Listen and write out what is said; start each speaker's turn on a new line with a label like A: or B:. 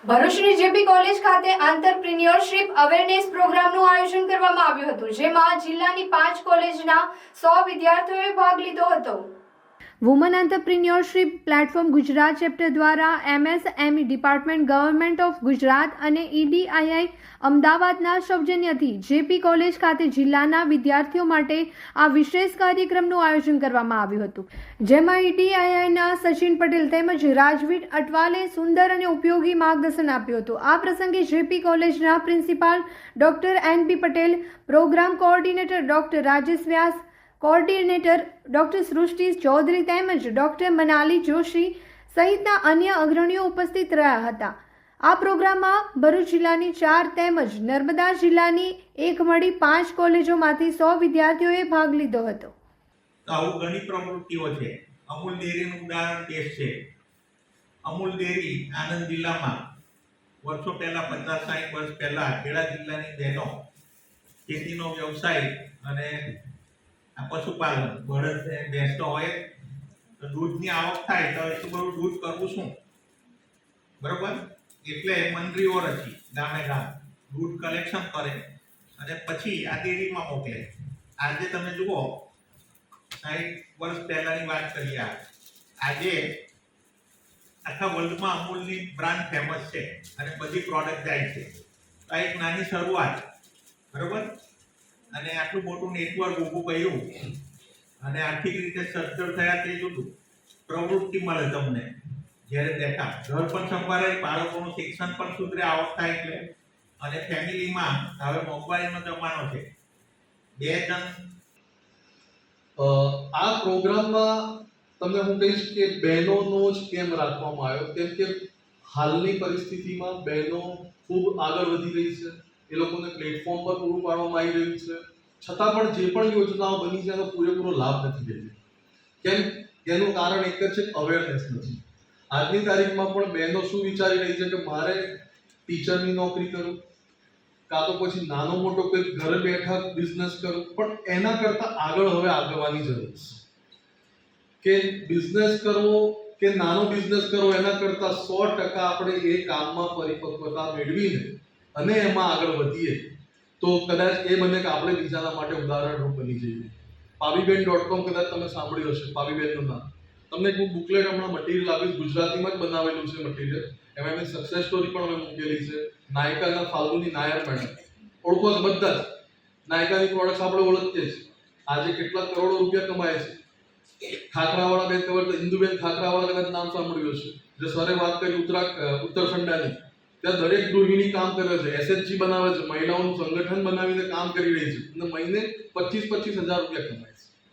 A: ભરૂચની JP college ખાતે આંતરપ્રિન્યોરશિપ awareness પ્રોગ્રામનું આયોજન કરવામાં આવ્યું હતું, જેમાં જિલ્લાની 5 કોલેજના 100 વિદ્યાર્થીઓએ ભાગ લીધો હતો. Woman entrepreneurship platform Gujarat chapter દ્વારા MSME department government of Gujarat અને EDII અમદાવાદના સૌજન્યથી જેપી કોલેજ ખાતે જિલ્લાના વિદ્યાર્થીઓ માટે આ વિશેષ કાર્યક્રમનું આયોજન કરવામાં આવ્યું હતું, જેમાં EDIIના સચિન પટેલ તેમજ રાજવીર અટવાલે સુંદર અને ઉપયોગી માર્ગદર્શન આપ્યું હતું. આ પ્રસંગે જેપી કોલેજના principal doctor NP Patel, programme coordinator doctor Rajesh Vyas, coordinator doctor Srushti Chaudhari તેમજ ડોક્ટર મનાલી જોશી સહિતના અન્ય અગ્રણીઓ ઉપસ્થિત રહ્યા હતા. આ પ્રોગ્રામમાં ભરૂચ જિલ્લાની 4 તેમજ નર્મદા જિલ્લાની 1 મળી 5 કોલેજોમાંથી 100 વિદ્યાર્થીઓએ ભાગ લીધો હતો.
B: આવું ઘણી પ્રવૃત્તિઓ છે. અમૂલ ડેરીનું ઉદાહરણ પેશ છે. અમૂલ ડેરી આણંદ જિલ્લામાં વર્ષો પહેલા 50-60 વર્ષ પહેલા ખેડા જિલ્લાની બહેનો ખેતીનો વ્યવસાય અને પશુપાલન બળદ ભેંસ તો હોય તો દૂધની આવક થાય તો એટલું બધું દૂધ કરવું શું, બરોબર? એટલે મંડળીઓ રચી ગામે ગામ દૂધ કલેક્શન કરે અને પછી આ ડેરીમાં મોકલે. આજે તમે જુઓ 60 વર્ષ પહેલાની વાત કરીએ, આજે આખા વર્લ્ડમાં અમૂલની બ્રાન્ડ ફેમસ છે અને બધી પ્રોડક્ટ જાય છે. આ એક નાની શરૂઆત, બરોબર? અને આટલું મોટું નેટવર્ક ઊભું કર્યું અને આર્થિક રીતે સદ્ધર થયા તે જુદું. પ્રવૃત્તિ મળે તમને જ્યારે દેખા, ઘર પણ સંભાળે, બાળકોનું શિક્ષણ પણ સુધરે, આવક થાય એટલે. અને ફેમિલીમાં હવે મોંઘવારીનો જમાનો છે. 2 જણ
C: આ પ્રોગ્રામમાં તમને હું કહીશ કે બહેનોનો જ કેમ રાખવામાં આવ્યો, કેમ કે હાલની પરિસ્થિતિમાં બહેનો ખૂબ આગળ વધી રહી છે. એ લોકોને પ્લેટફોર્મ પર પૂરું પાડવામાં આવી રહ્યું છે, છતાં પણ જે પણ યોજનાઓ બની છે એનો પૂરેપૂરો લાભ નથી લેતી. કેમ? એનું કારણ એક જ છે, અવેરનેસ નથી. આજની તારીખમાં પણ બહેનો શું વિચારી રહી છે કે મારે ટીચરની નોકરી કરું, કાં તો પછી નાનો મોટો કોઈ ઘરે બેઠા બિઝનેસ કરું, પણ એના કરતાં આગળ હવે આગળવાની જરૂર છે કે બિઝનેસ કરવો કે નાનો બિઝનેસ કરવો એના કરતાં 100% આપણે એ કામમાં પરિપક્વતા મેળવીને અને એમાં આગળ વધીએ તો કદાચ એ બને કે આપણે બીજાના માટે ઉદાહરણરૂપ બની જઈએ. paviben.com કદાચ તમે સાંભળ્યું હશે, પાવીબેનનું નામ. તમને એક બુકલેટ હમણાં મટીરિયલ આપીશ, ગુજરાતીમાં જ બનાવેલું છે મટીરિયલ. એમાં એમની સક્સેસ સ્ટોરી પણ અમે મૂકેલી છે. નાયકાના ફાલ્ગુની નાયર મેડમ, ઓળખો છો બધા જ. નાયકાની પ્રોડક્ટ્સ આપણે ઓળખીએ છીએ. આજે કેટલા કરોડો રૂપિયા કમાય છે. ખાખરાવાળા બેન ખબર તો ઇન્દુબેન ખાખરાવાળા કદાચ નામ સાંભળ્યું હશે, જે સરે વાત કરી ઉત્તરાખંડની. ત્યાં દરેક ગૃહિણી કામ કરે છે, SHG બનાવે છે, મહિલાઓનું સંગઠન બનાવીને કામ કરી રહી છે અને મહિને 25,000 રૂપિયા કમાય છે.